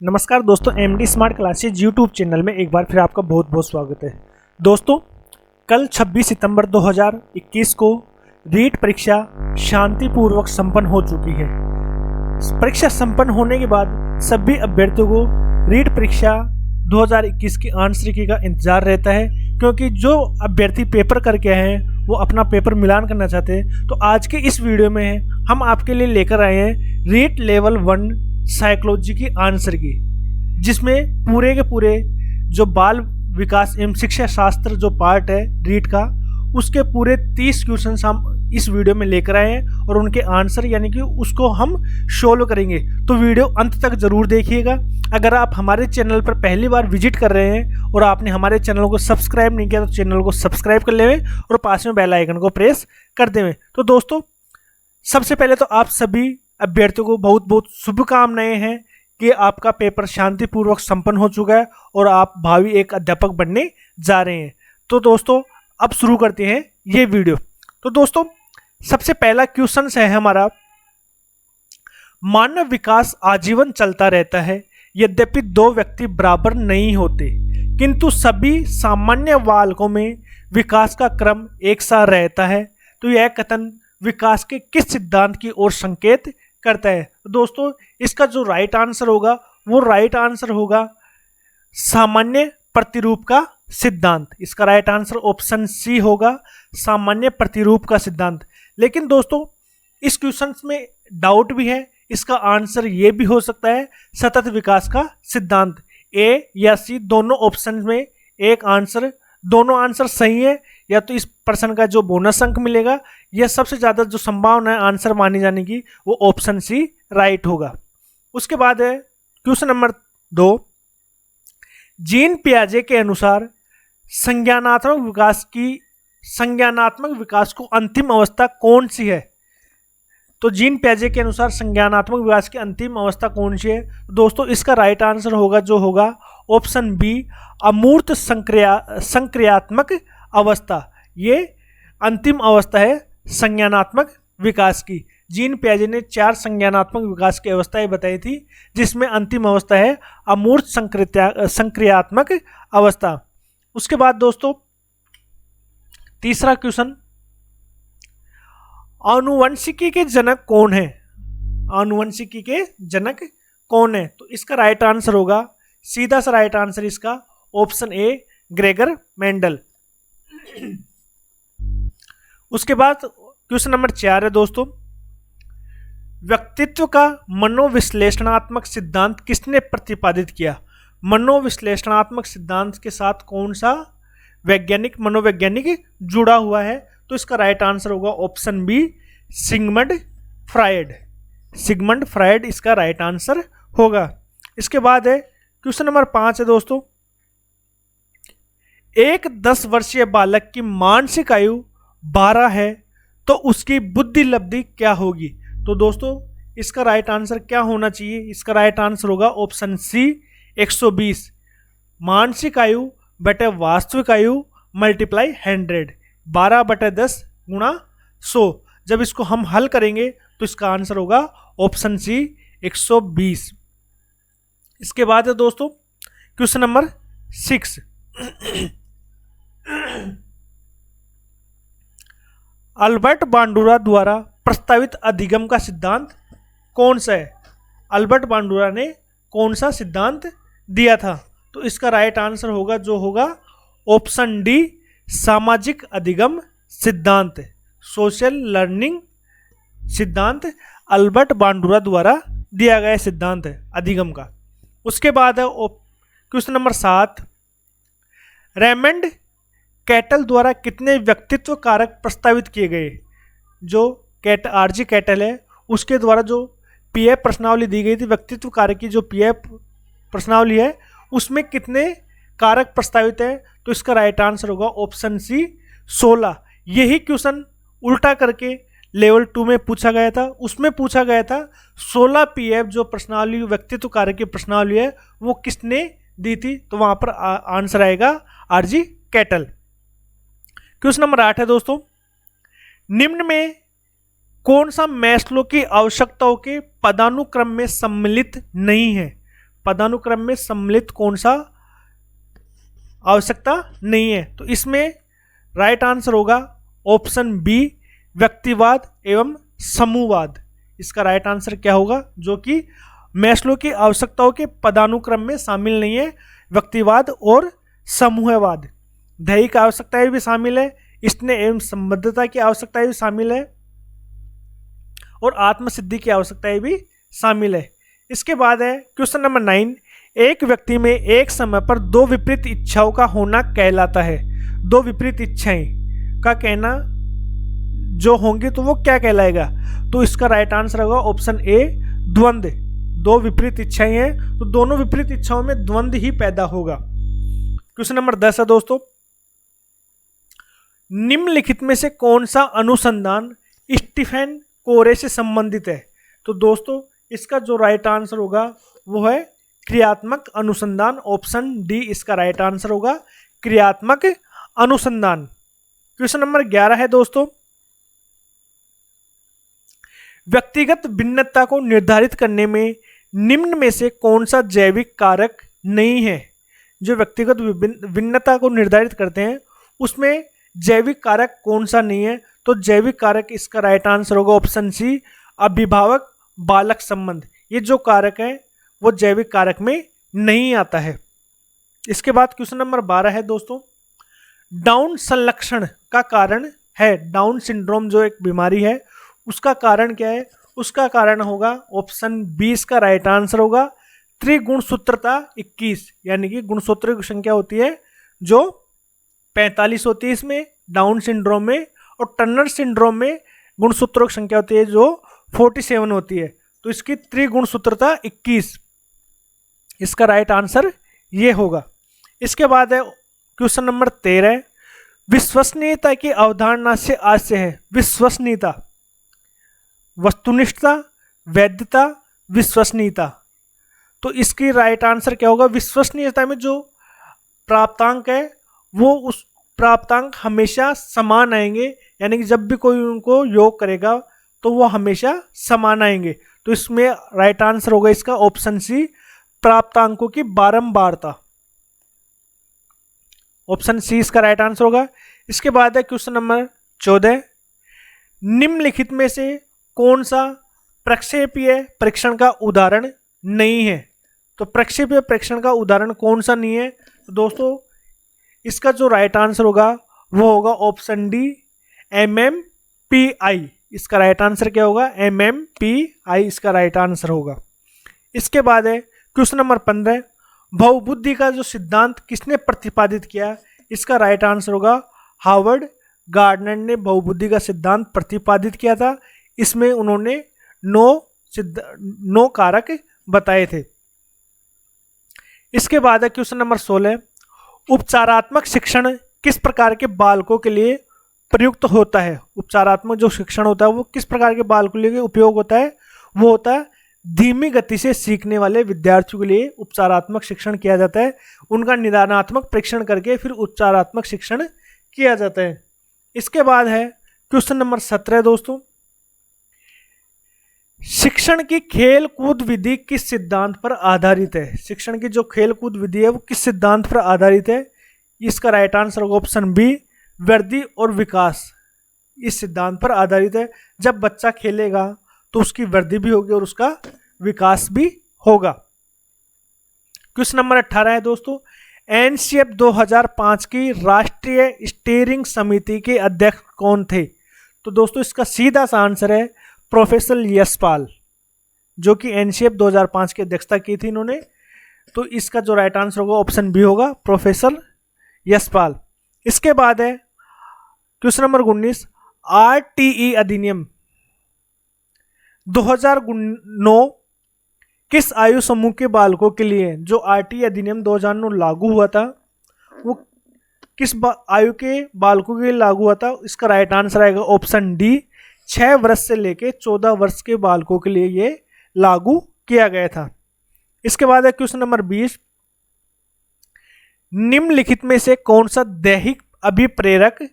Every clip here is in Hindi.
नमस्कार दोस्तों, MD smart classes YouTube channel में एक बार फिर आपका बहुत बहुत स्वागत है। दोस्तों, कल 26 सितंबर 2021 को रीट परीक्षा शांतिपूर्वक संपन्न हो चुकी है। परीक्षा संपन्न होने के बाद सभी अभ्यर्थियों को रीट परीक्षा 2021 की आंसर की का इंतजार रहता है, क्योंकि जो अभ्यर्थी पेपर करके आए हैं वो अपना पेपर मिलान करना चाहते हैं। तो आज के इस वीडियो में हम आपके लिए लेकर आए हैं रीट लेवल 1 साइकोलॉजी की आंसर की, जिसमें पूरे के पूरे जो बाल विकास एवं शिक्षा शास्त्र जो पार्ट है रीट का, उसके पूरे 30 क्वेश्चन हम इस वीडियो में लेकर आए हैं और उनके आंसर यानी कि उसको हम सोल्व करेंगे। तो वीडियो अंत तक जरूर देखिएगा। अगर आप हमारे चैनल पर पहली बार विजिट कर रहे हैं और आपने हमारे चैनल को सब्सक्राइब नहीं किया तो चैनल को सब्सक्राइब कर लें और पास में बेल आइकन को प्रेस कर दें। तो दोस्तों, सबसे पहले तो आप सभी अभ्यर्थियों को बहुत बहुत शुभकामनाएं हैं कि आपका पेपर शांतिपूर्वक संपन्न हो चुका है और आप भावी एक अध्यापक बनने जा रहे हैं। तो दोस्तों, अब शुरू करते हैं ये वीडियो। तो दोस्तों, सबसे पहला क्वेश्चन है हमारा, मानव विकास आजीवन चलता रहता है, यद्यपि दो व्यक्ति बराबर नहीं होते, किंतु सभी सामान्य बालकों में विकास का क्रम एक सा रहता है। तो यह कथन विकास के किस सिद्धांत की ओर संकेत करता है? दोस्तों, इसका जो राइट आंसर होगा वो राइट आंसर होगा सामान्य प्रतिरूप का सिद्धांत। इसका राइट आंसर ऑप्शन सी होगा, सामान्य प्रतिरूप का सिद्धांत। लेकिन दोस्तों, इस क्वेश्चन में डाउट भी है, इसका आंसर ये भी हो सकता है सतत विकास का सिद्धांत। ए या सी दोनों ऑप्शन में एक आंसर, दोनों आंसर सही है, या तो इस प्रश्न का जो बोनस अंक मिलेगा या सबसे ज़्यादा जो संभावना है आंसर मानी जाने की वो ऑप्शन सी राइट होगा। उसके बाद है क्वेश्चन नंबर 2, जीन पियाजे के अनुसार संज्ञानात्मक विकास को अंतिम अवस्था कौन सी है? तो जीन पियाजे के अनुसार संज्ञानात्मक विकास की अंतिम अवस्था कौन सी है? दोस्तों, इसका राइट आंसर होगा जो होगा ऑप्शन बी, अमूर्त संक्रियात्मक अवस्था। ये अंतिम अवस्था है संज्ञानात्मक विकास की। जीन पियाजे ने 4 संज्ञानात्मक विकास की अवस्थाएं बताई थी, जिसमें अंतिम अवस्था है अमूर्त संक्रियात्मक अवस्था। उसके बाद दोस्तों, तीसरा क्वेश्चन, आनुवंशिकी के जनक कौन है? आनुवंशिकी के जनक कौन है? तो इसका राइट आंसर होगा, सीधा सा राइट आंसर इसका ऑप्शन ए, ग्रेगर मेंडल। उसके बाद क्वेश्चन नंबर 4 है दोस्तों, व्यक्तित्व का मनोविश्लेषणात्मक सिद्धांत किसने प्रतिपादित किया? मनोविश्लेषणात्मक सिद्धांत के साथ कौन सा मनोवैज्ञानिक जुड़ा हुआ है? तो इसका राइट आंसर होगा option B, Sigmund Freud. Sigmund Freud इसका राइट आंसर होगा। इसके बाद है क्वेश्चन नंबर 5 है दोस्तों, एक 10 वर्षीय बालक की मानसिक आयु 12 है तो उसकी बुद्धि लब्धि क्या होगी? तो दोस्तों, इसका राइट आंसर क्या होना चाहिए? इसका राइट आंसर होगा ऑप्शन सी, 120। मानसिक आयु बटे वास्तविक आयु मल्टीप्लाई 100, 12/10 गुणा 100। जब इसको हम हल करेंगे तो इसका आंसर होगा ऑप्शन सी, 120। इसके बाद है दोस्तों क्वेश्चन नंबर 6, अल्बर्ट बांडुरा द्वारा प्रस्तावित अधिगम का सिद्धांत कौन सा है? अल्बर्ट बांडुरा ने कौन सा सिद्धांत दिया था? तो इसका राइट आंसर होगा जो होगा ऑप्शन डी, सामाजिक अधिगम सिद्धांत। सोशल लर्निंग सिद्धांत अल्बर्ट बांडुरा द्वारा दिया गया सिद्धांत है अधिगम का। उसके बाद है क्वेश्चन नंबर 7, रेमंड कैटल द्वारा कितने व्यक्तित्व कारक प्रस्तावित किए गए? जो आरजी कैटल है उसके द्वारा जो पीएफ प्रश्नावली दी गई थी, व्यक्तित्व कारक की जो पीएफ प्रश्नावली है उसमें कितने कारक प्रस्तावित है? तो इसका राइट आंसर होगा ऑप्शन सी, 16। यही क्वेश्चन उल्टा करके लेवल 2 में पूछा गया था। उसमें पूछा गया था 16 पीएफ जो प्रश्नावली व्यक्तित्व कारक की प्रश्नावली है वो किसने दी थी? तो वहां पर आंसर आएगा आरजी कैटल। क्वेश्चन नंबर 8 है दोस्तों, निम्न में कौन सा मैस्लो की आवश्यकताओं के पदानुक्रम में सम्मिलित नहीं है? पदानुक्रम में सम्मिलित कौन सा आवश्यकता नहीं है। तो इसमें राइट आंसर होगा ऑप्शन बी, व्यक्तिवाद एवं समूहवाद। इसका राइट आंसर क्या होगा, जो कि मैस्लो की आवश्यकताओं के पदानुक्रम में शामिल नहीं है, व्यक्तिवाद और समूहवाद। दैहिक आवश्यकताएं भी शामिल है, स्नेह एवं संबद्धता की आवश्यकताएं भी शामिल है और आत्मसिद्धि की आवश्यकताएं भी शामिल है। इसके बाद है क्वेश्चन नंबर 9, एक व्यक्ति में एक समय पर दो विपरीत इच्छाओं का होना कहलाता है। दो विपरीत इच्छाएं का कहना जो होंगी तो वो क्या कहलाएगा। तो इसका राइट आंसर होगा ऑप्शन ए, द्वंद्व। दो विपरीत इच्छाएं हैं तो दोनों विपरीत इच्छाओं में द्वंद्व ही पैदा होगा। क्वेश्चन नंबर 10 है दोस्तों, निम्नलिखित में से कौन सा अनुसंधान स्टीफन कोरे से संबंधित है। तो दोस्तों इसका जो राइट आंसर होगा वो है क्रियात्मक अनुसंधान, ऑप्शन डी इसका राइट आंसर होगा, क्रियात्मक अनुसंधान। क्वेश्चन नंबर 11 है दोस्तों, व्यक्तिगत भिन्नता को निर्धारित करने में निम्न में से कौन सा जैविक कारक नहीं है। जो व्यक्तिगत भिन्नता को निर्धारित करते हैं उसमें जैविक कारक कौन सा नहीं है। तो जैविक कारक इसका राइट आंसर होगा ऑप्शन सी, अभिभावक बालक संबंध। ये जो कारक है वो जैविक कारक में नहीं आता है। इसके बाद क्वेश्चन नंबर 12 है दोस्तों, डाउन संलक्षण का कारण है, डाउन सिंड्रोम जो एक बीमारी है उसका कारण क्या है। उसका कारण होगा ऑप्शन 20 का राइट आंसर होगा त्रिगुणसूत्रता 21, यानी कि गुणसूत्रों की संख्या होती है जो 45 होती है इसमें डाउन सिंड्रोम में, और टर्नर सिंड्रोम में गुणसूत्रों की संख्या होती है जो 47 होती है। तो इसकी त्रिगुणसूत्रता 21, इसका राइट आंसर ये होगा। इसके बाद है क्वेश्चन नंबर 13, विश्वसनीयता की अवधारणा से आज से है। विश्वसनीयता, वस्तुनिष्ठता, वैधता, विश्वसनीयता। तो इसकी राइट आंसर क्या होगा, विश्वसनीयता में जो प्राप्तांक है वो उस प्राप्तांक हमेशा समान आएंगे, यानी कि जब भी कोई उनको योग करेगा तो वो हमेशा समान आएंगे। तो इसमें राइट आंसर होगा इसका ऑप्शन सी, प्राप्तांकों की बारंबारता। ऑप्शन सी इसका राइट आंसर होगा। इसके बाद है क्वेश्चन नंबर 14, निम्नलिखित में से कौन सा प्रक्षेपीय परीक्षण का उदाहरण नहीं है। तो प्रक्षेपीय परीक्षण का उदाहरण कौन सा नहीं है। तो दोस्तों इसका जो राइट आंसर होगा वो होगा ऑप्शन डी, MMPI। इसका राइट आंसर क्या होगा, MMPI इसका राइट आंसर होगा। इसके बाद है क्वेश्चन नंबर 15, बहुबुद्धि का जो सिद्धांत किसने प्रतिपादित किया। इसका राइट आंसर होगा हार्वर्ड गार्डनर ने बहुबुद्धि का सिद्धांत प्रतिपादित किया था। इसमें उन्होंने 9 कारक बताए थे। इसके बाद है क्वेश्चन नंबर 16, उपचारात्मक शिक्षण किस प्रकार के बालकों के लिए प्रयुक्त होता है। उपचारात्मक जो शिक्षण होता है वो किस प्रकार के बालकों के लिए उपयोग होता है। वो होता है धीमी गति से सीखने वाले विद्यार्थियों के लिए उपचारात्मक शिक्षण किया जाता है। उनका निदानात्मक परीक्षण करके फिर उपचारात्मक शिक्षण किया जाता है। इसके बाद है क्वेश्चन नंबर 17 दोस्तों, शिक्षण की खेल कूद विधि किस सिद्धांत पर आधारित है। शिक्षण की जो खेल कूद विधि है वो किस सिद्धांत पर आधारित है। इसका राइट आंसर होगा ऑप्शन बी, वृद्धि और विकास। इस सिद्धांत पर आधारित है। जब बच्चा खेलेगा तो उसकी वृद्धि भी होगी और उसका विकास भी होगा। क्वेश्चन नंबर 18 है दोस्तों, एनसीएफ 2005 की राष्ट्रीय स्टीयरिंग समिति के अध्यक्ष कौन थे। तो दोस्तों इसका सीधा सा आंसर है प्रोफेसर यशपाल, जो कि एनसीएफ 2005 की अध्यक्षता की थी इन्होंने। तो इसका जो राइट आंसर होगा ऑप्शन बी होगा, प्रोफेसर यशपाल। इसके बाद है क्वेश्चन नंबर 19, आरटीई अधिनियम 2009 किस आयु समूह के बालकों के लिए। जो आरटीई अधिनियम 2009 लागू हुआ था वो किस आयु के बालकों के लिए लागू हुआ था। इसका राइट आंसर आएगा ऑप्शन डी, 6 वर्ष से लेके 14 वर्ष के बालकों के लिए ये लागू किया गया था। इसके बाद है क्वेश्चन नंबर 20, निम्नलिखित में से कौन सा दैहिक अभिप्रेरक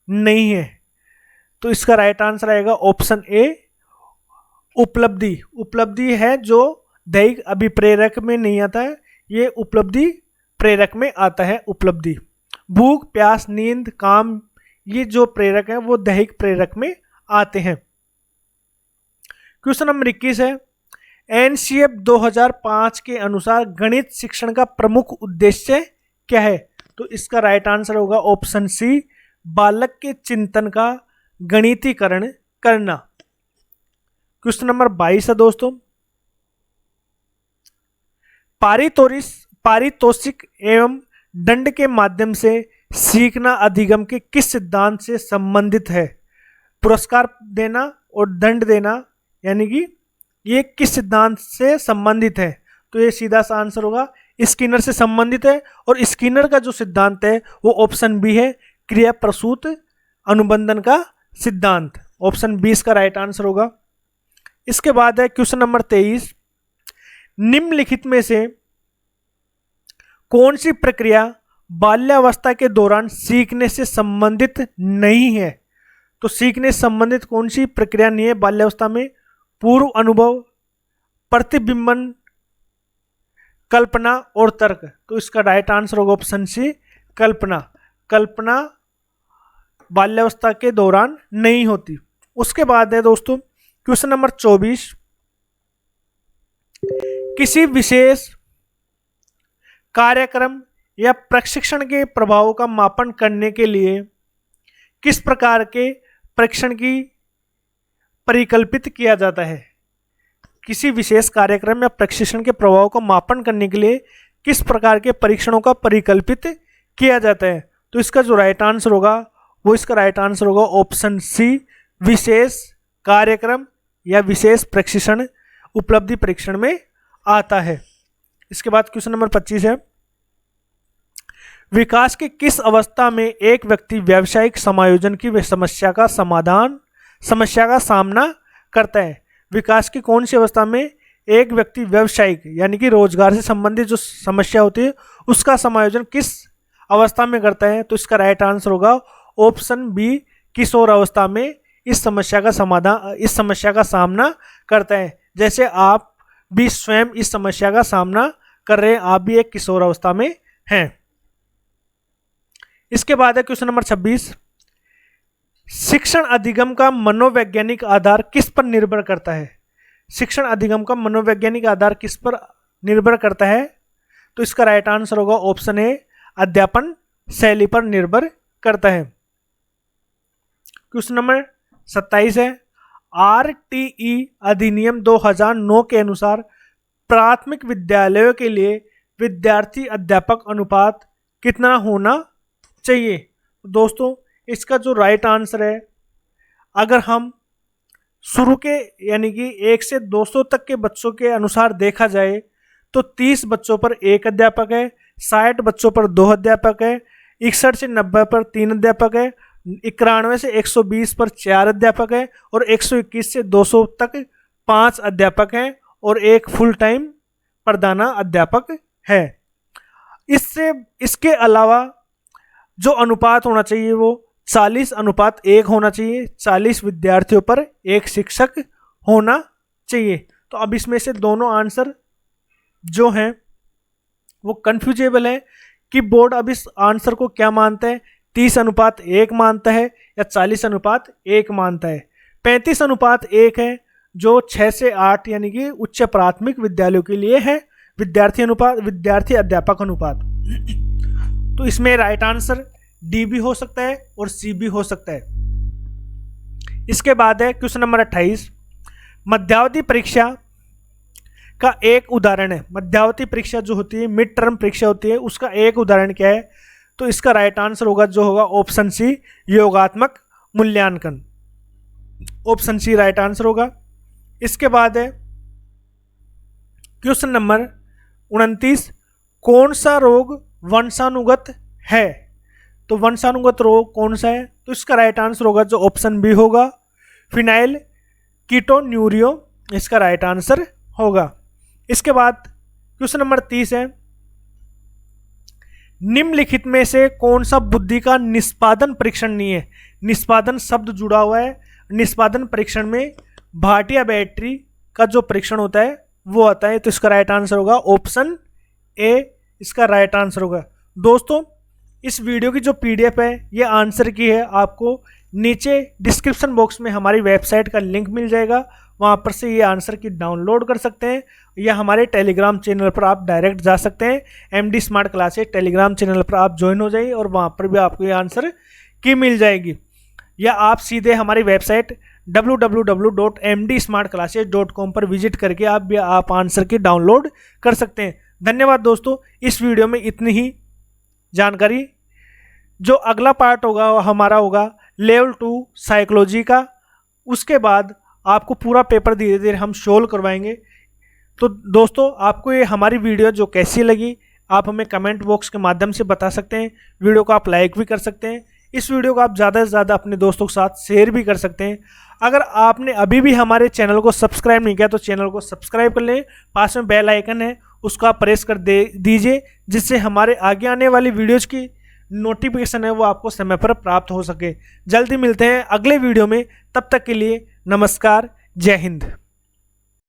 नहीं है। तो इसका राइट आंसर आएगा ऑप्शन ए, उपलब्धि। उपलब्धि है जो दैहिक अभिप्रेरक में नहीं आता है, ये उपलब्धि प्रेरक में आता है। उपलब्धि, भूख, प्यास, नींद, काम, ये जो प्रेरक हैं वो दैहिक प्रेरक में आते हैं। क्वेश्चन नंबर 21 है, एनसीएफ 2005 के अनुसार गणित शिक्षण का प्रमुख उद्देश्य क्या है? तो इसका राइट आंसर होगा ऑप्शन सी, बालक के चिंतन का गणितीकरण करना। क्वेश्चन नंबर 22 है दोस्तों, पारितोषिक एवं दंड के माध्यम से सीखना अधिगम के किस सिद्धांत से संबंधित है? पुरस्कार देना और दंड देना, यानी कि ये किस सिद्धांत से संबंधित है? तो ये सीधा सा आंसर होगा स्किनर से संबंधित है, और स्किनर का जो सिद्धांत है वो ऑप्शन बी है, क्रिया प्रसूत अनुबंधन का सिद्धांत। ऑप्शन बी इसका राइट आंसर होगा। इसके बाद है क्वेश्चन नंबर 23, निम्नलिखित में से कौन सी प्रक्रिया बाल्यावस्था के दौरान सीखने से संबंधित नहीं है? तो सीखने से संबंधित कौन सी प्रक्रिया नहीं है बाल्यावस्था में? पूर्व अनुभव, प्रतिबिंबन, कल्पना और तर्क। तो इसका राइट आंसर होगा ऑप्शन सी, कल्पना। कल्पना बाल्यावस्था के दौरान नहीं होती। उसके बाद है दोस्तों क्वेश्चन नंबर 24, किसी विशेष कार्यक्रम या प्रशिक्षण के प्रभाव का मापन करने के लिए किस प्रकार के परीक्षण की परिकल्पित किया जाता है? किसी विशेष कार्यक्रम या प्रशिक्षण के प्रभाव को मापन करने के लिए किस प्रकार के परीक्षणों का परिकल्पित किया जाता है? तो इसका जो राइट आंसर होगा वो इसका राइट आंसर होगा ऑप्शन सी, विशेष कार्यक्रम या विशेष प्रशिक्षण उपलब्धि परीक्षण में आता है। इसके बाद क्वेश्चन नंबर 25 है, विकास के किस अवस्था में एक व्यक्ति व्यावसायिक समायोजन की समस्या का सामना करता है? विकास की कौन सी अवस्था में एक व्यक्ति व्यावसायिक यानी कि रोजगार से संबंधित जो समस्या होती है उसका समायोजन किस अवस्था में करता है? तो इसका राइट आंसर होगा ऑप्शन बी, किशोर अवस्था में इस समस्या का सामना करता है। जैसे आप भी स्वयं इस समस्या का सामना कर रहे हैं, आप भी एक किशोर अवस्था में हैं। इसके बाद है क्वेश्चन नंबर 26, शिक्षण अधिगम का मनोवैज्ञानिक आधार किस पर निर्भर करता है? शिक्षण अधिगम का मनोवैज्ञानिक आधार किस पर निर्भर करता है? तो इसका राइट आंसर होगा ऑप्शन ए, अध्यापन शैली पर निर्भर करता है। क्वेश्चन नंबर 27 है, आरटीई अधिनियम 2009 के अनुसार प्राथमिक विद्यालयों के लिए विद्यार्थी अध्यापक अनुपात कितना होना चाहिए? दोस्तों इसका जो राइट आंसर है, अगर हम शुरू के यानी कि 1 से 200 तक के बच्चों के अनुसार देखा जाए तो 30 बच्चों पर 1 अध्यापक है, 60 बच्चों पर 2 अध्यापक है, 61 से 90 पर 3 अध्यापक है, 91 से 120 पर 4 अध्यापक है, और 121 से 200 तक 5 अध्यापक हैं और 1 फुल टाइम प्रधाना अध्यापक है। इसके अलावा जो अनुपात होना चाहिए वो 40:1 होना चाहिए, 40 विद्यार्थियों पर 1 शिक्षक होना चाहिए। तो अब इसमें से दोनों आंसर जो हैं वो कन्फ्यूजेबल है कि बोर्ड अब इस आंसर को क्या मानता है, 30:1 मानता है या 40:1 मानता है। 35:1 है जो 6 से 8 यानी कि उच्च प्राथमिक विद्यालयों के लिए है, विद्यार्थी अध्यापक अनुपात। तो इसमें राइट आंसर डी भी हो सकता है और सी भी हो सकता है। इसके बाद है क्वेश्चन नंबर 28, मध्यावधि परीक्षा का एक उदाहरण है। मध्यावधि परीक्षा जो होती है, मिड टर्म परीक्षा होती है, उसका एक उदाहरण क्या है? तो इसका राइट आंसर होगा जो होगा ऑप्शन सी, योगात्मक मूल्यांकन। ऑप्शन सी राइट आंसर होगा। इसके बाद है क्वेश्चन नंबर 29, कौन सा रोग वंशानुगत है? तो वंशानुगत रोग कौन सा है? तो इसका राइट आंसर होगा जो ऑप्शन बी होगा, फिनाइल कीटोन्यूरियो इसका राइट आंसर होगा। इसके बाद क्वेश्चन नंबर 30 है, निम्नलिखित में से कौन सा बुद्धि का निष्पादन परीक्षण नहीं है? निष्पादन शब्द जुड़ा हुआ है। निष्पादन परीक्षण में भाटिया बैटरी का जो परीक्षण होता है वो आता है, तो इसका राइट आंसर होगा ऑप्शन ए, इसका राइट आंसर होगा। दोस्तों इस वीडियो की जो पीडीएफ है ये आंसर की है, आपको नीचे डिस्क्रिप्शन बॉक्स में हमारी वेबसाइट का लिंक मिल जाएगा, वहाँ पर से ये आंसर की डाउनलोड कर सकते हैं, या हमारे टेलीग्राम चैनल पर आप डायरेक्ट जा सकते हैं। MD smart classes Telegram channel पर आप ज्वाइन हो जाइए और वहाँ पर भी आपको ये आंसर की मिल जाएगी, या आप सीधे हमारी वेबसाइट www.mdsmartclasses.com पर विजिट करके आप आंसर की डाउनलोड कर सकते हैं। धन्यवाद दोस्तों, इस वीडियो में इतनी ही जानकारी। जो अगला पार्ट होगा वो हमारा होगा लेवल 2 साइकोलॉजी का, उसके बाद आपको पूरा पेपर धीरे धीरे हम सोल्व करवाएंगे। तो दोस्तों आपको ये हमारी वीडियो जो कैसी लगी आप हमें कमेंट बॉक्स के माध्यम से बता सकते हैं, वीडियो को आप लाइक भी कर सकते हैं, इस वीडियो को आप ज़्यादा से ज़्यादा अपने दोस्तों के साथ शेयर भी कर सकते हैं। अगर आपने अभी भी हमारे चैनल को सब्सक्राइब नहीं किया तो चैनल को सब्सक्राइब कर लें, पास में बेल आइकन है उसको आप प्रेस कर दीजिए, जिससे हमारे आगे आने वाली वीडियोज़ की नोटिफिकेशन है वो आपको समय पर प्राप्त हो सके। जल्दी मिलते हैं अगले वीडियो में, तब तक के लिए नमस्कार, जय हिंद।